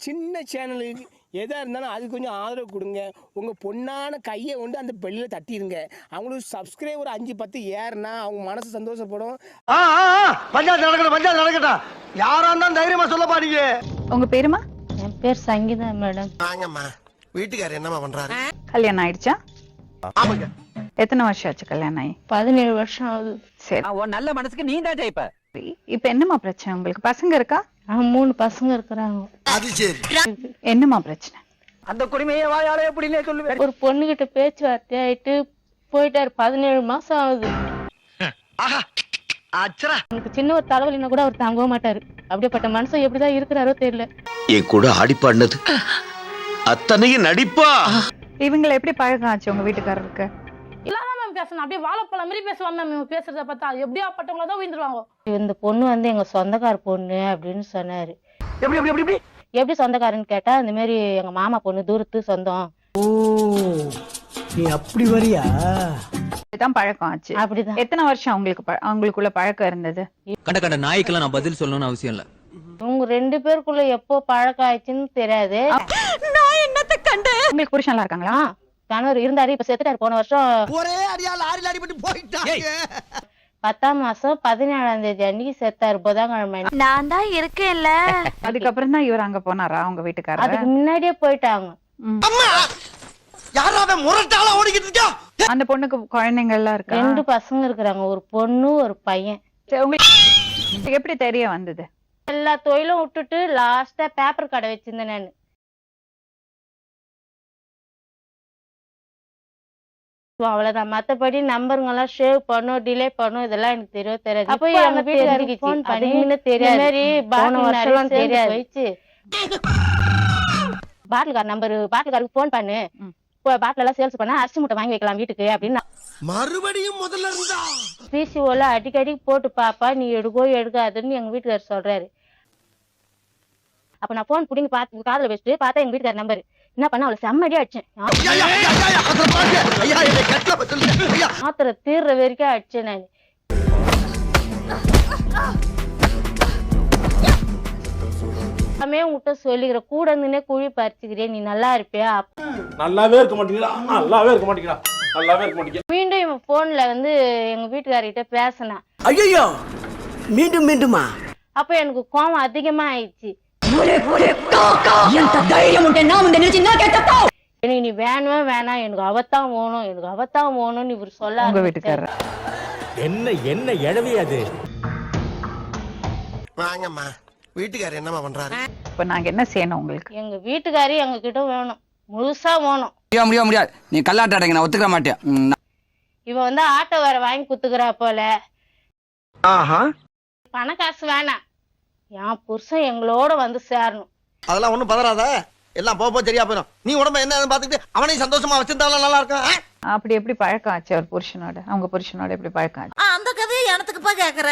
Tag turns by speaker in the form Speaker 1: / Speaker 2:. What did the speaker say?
Speaker 1: சின்ன சேனலுக்கு எதாக இருந்தாலும் அது கொஞ்சம் ஆதரவு கொடுங்க. உங்கள் பொண்ணான கையை கொண்டு அந்த பெல்லில் தட்டிடுங்க. அவங்களுக்கு சப்ஸ்கிரைபர் 5-10 ஏறுனா அவங்க மனசு சந்தோஷப்படும்.
Speaker 2: பஞ்சாயத்து நடக்கட்டும், பஞ்சாயத்து நடக்கட்டும். யாரா இருந்தாலும் தைரியமா சொல்ல பாருங்க.
Speaker 3: உங்க பேருமா?
Speaker 4: என் பேர் சங்கீதா மேடம்.
Speaker 5: வாங்கம்மா. வீட்டுக்காரர் என்னம்மா பண்றாரு?
Speaker 3: கல்யாணம் ஆயிடுச்சா?
Speaker 2: ஆமாங்க.
Speaker 3: எத்தனை வருஷம் ஆச்சு கல்யாணம் ஆகி?
Speaker 4: 17 வருஷம் ஆகுது.
Speaker 3: சரி,
Speaker 6: உன் நல்ல மனசுக்கு நீ தான் ஜெயிப்ப.
Speaker 3: இப்ப என்னமா பிரச்சனை உங்களுக்கு? பசங்க இருக்கா?
Speaker 4: 3 பசங்க இருக்கிறாங்க.
Speaker 5: அது சரி.
Speaker 3: என்னமா பிரச்சனை?
Speaker 6: அந்த குடிமையை வாயாலே எப்படின்னே சொல்லுவேன்.
Speaker 4: ஒரு பொண்ணுகிட்ட பேச்சுவார்த்தை ஆயிட்டு போயிட்டாரு. 17 மாசம் ஆகுது.
Speaker 2: ஆஹா அச்சரா.
Speaker 4: எனக்கு சின்ன ஒரு தலைவலினா கூட அவர் தாங்கவே மாட்டாரு. அப்படியேப்பட்ட மனுஷன் எப்படிதான் இருக்கிறாரோ தெரியல.
Speaker 7: என் கூட ஆடி பாடினது அத்தனையும் நடிப்பா.
Speaker 3: இவங்களை எப்படி பழக்கம் ஆச்சு உங்க வீட்டுக்காரருக்கு?
Speaker 8: இல்லாதான் மேம் பேசணும். அப்படியே வாழைப்பழம் மாதிரி பேசுவாங்க மேம். இவங்க பேசுறத பார்த்தா எப்படியா பட்டவங்கள தான் உயிர்ந்துருவாங்க.
Speaker 4: இந்த பொண்ணு வந்து எங்க சொந்தக்கார பொண்ணு அப்படின்னு சொன்னாரு.
Speaker 2: எப்படி எப்படி எப்படி
Speaker 4: எப்படி சொந்தக்காரன்னு கேட்டா இந்த மாதிரி எங்க மாமா பொண்ணு தூரத்து சொந்தம்.
Speaker 2: ஓ நீ அப்படி வரியா?
Speaker 3: இதுதான் பழக்கம் ஆச்சு.
Speaker 4: அப்படிதான்.
Speaker 3: எத்தனை வருஷம் அவங்களுக்குள்ள பழக்கம் இருந்தது?
Speaker 9: கண்ட கண்ட நாய்க்கெல்லாம் நான் பதில் சொல்லணும்னு அவசியம் இல்ல.
Speaker 4: உங்க 2 பேருக்குள்ள எப்போ பழக்கம் ஆயிடுச்சுன்னு தெரியாது.
Speaker 3: உங்களுக்கு புருஷன் எல்லாம் இருக்காங்களா?
Speaker 4: கணவர் இருந்தாரு, இப்ப செத்துட்டாரு போன வருஷம்.
Speaker 2: ஒரே அடியா லாரில அடிபட்டு போயிட்டாங்க.
Speaker 4: 10ஆம் மாசம் 17ஆம் தேதி அன்னைக்கு செத்தாரு, புதன்கிழமை.
Speaker 10: நான் தான் இருக்கேன்ல.
Speaker 3: அதுக்கப்புறம் தான் இவர் அங்க போனாரா உங்க வீட்டுக்காரர்?
Speaker 4: அதுக்கு முன்னாடியே போயிட்டாங்க.
Speaker 2: அம்மா யாராவது முரட்டால ஓடிக்கிட்டு இருக்கா?
Speaker 3: அந்த பொண்ணுக்கு குழந்தைங்க எல்லாம் இருக்கா?
Speaker 4: 2 பசங்க இருக்கிறாங்க, ஒரு பொண்ணு ஒரு பையன்.
Speaker 3: சரி, உங்களுக்கு எப்படி தெரிய வந்தது?
Speaker 4: எல்லா தொழிலும் விட்டுட்டு லாஸ்டா பேப்பர் கடை வச்சிருந்தேன் நானு. அவ்வளவுதான். மத்தபடி நம்பருங்க எல்லாம் சேவ் பண்ணும், டிலே பண்ணும், இதெல்லாம் எனக்கு தெரியாது. அப்போ எங்க வீட்டுக்கு போன் பண்ணி தெரியாது, பாட்டில்கார் நம்பர், பாட்டில்காருக்கு போன் பண்ணு, பாட்டில் எல்லாம் சேல்ஸ் பண்ண அரிசி மூட்டை வாங்கி வைக்கலாம் வீட்டுக்கு அப்படின்னு.
Speaker 5: மறுபடியும் முதல்ல இருந்தா
Speaker 4: பிசிஓல அடிக்கடி போட்டு பாப்பா, நீ எடுக்கோ எடுக்காதுன்னு எங்க வீட்டுக்காரர் சொல்றாரு. அப்ப நான் போன் புடிங்கி பார்த்து காதுல வச்சுட்டு பார்த்தா எங்க வீட்டுக்கார நம்பர். என்ன பண்ண, அவளை செம்மடியா அடிச்சேன். ஆத்திர தீர்ற வரைக்கும் அடிச்சேன் நான். உங்ககிட்ட சொல்லிக்கிற கூட இருந்துனே குழி பறிச்சுக்கிறேன், நீ நல்லா இருப்பியா?
Speaker 11: நல்லாவே இருக்க மாட்டீங்களா? நல்லாவே இருக்க மாட்டீங்களா? நல்லாவே இருக்க மாட்டீங்க.
Speaker 4: மீண்டும் இவன் போன்ல வந்து எங்க வீட்டுக்காரர்கிட்ட பேசினான்.
Speaker 2: ஐயோ மீண்டும் மீண்டுமா?
Speaker 4: அப்ப எனக்கு கோவம் அதிகமா ஆயிடுச்சு. நீ வேணுமே வேணாம், எனக்கு அவத்தான் வேணும், எனக்கு அவத்தான் வேணும்னு இவர் சொல்ல.
Speaker 3: உங்க வீட்டுக்காரர்
Speaker 11: என்ன என்ன எழவி அது?
Speaker 5: வாங்கம்மா. வீட்டுக்காரர் என்னம்மா பண்றாரு?
Speaker 3: இப்ப நாங்க என்ன செய்யணும் உங்களுக்கு?
Speaker 4: எங்க வீட்டுக்காரி எங்க கிட்ட வேணும், முழுசா வேணும்.
Speaker 6: முடியாது. நீ கல்லாட்ட அடைங்க, நான் ஒத்துக்க மாட்டேன்.
Speaker 4: இவ வந்து ஆட்டோ வேற வாங்கி குத்துக்கிறா போல. பண காசு வேணாம், என் புருஷன் எங்களோட வந்து சேரணும்.
Speaker 2: அதெல்லாம் ஒண்ணும் பதறாத, எல்லாம் போக தெரியா போயிடும். நீ உடம்ப என்ன பாத்துக்கிட்டு அவனையும் சந்தோஷமா வச்சிருந்தாலும் நல்லா இருக்கும்.
Speaker 3: அப்படி எப்படி பழக்கம் ஆச்சு அவர் புருஷனோட? அவங்க புருஷனோட எப்படி பழக்கம் ஆச்சு?
Speaker 10: அந்த கதையை எனத்துக்குப்பா கேக்குற.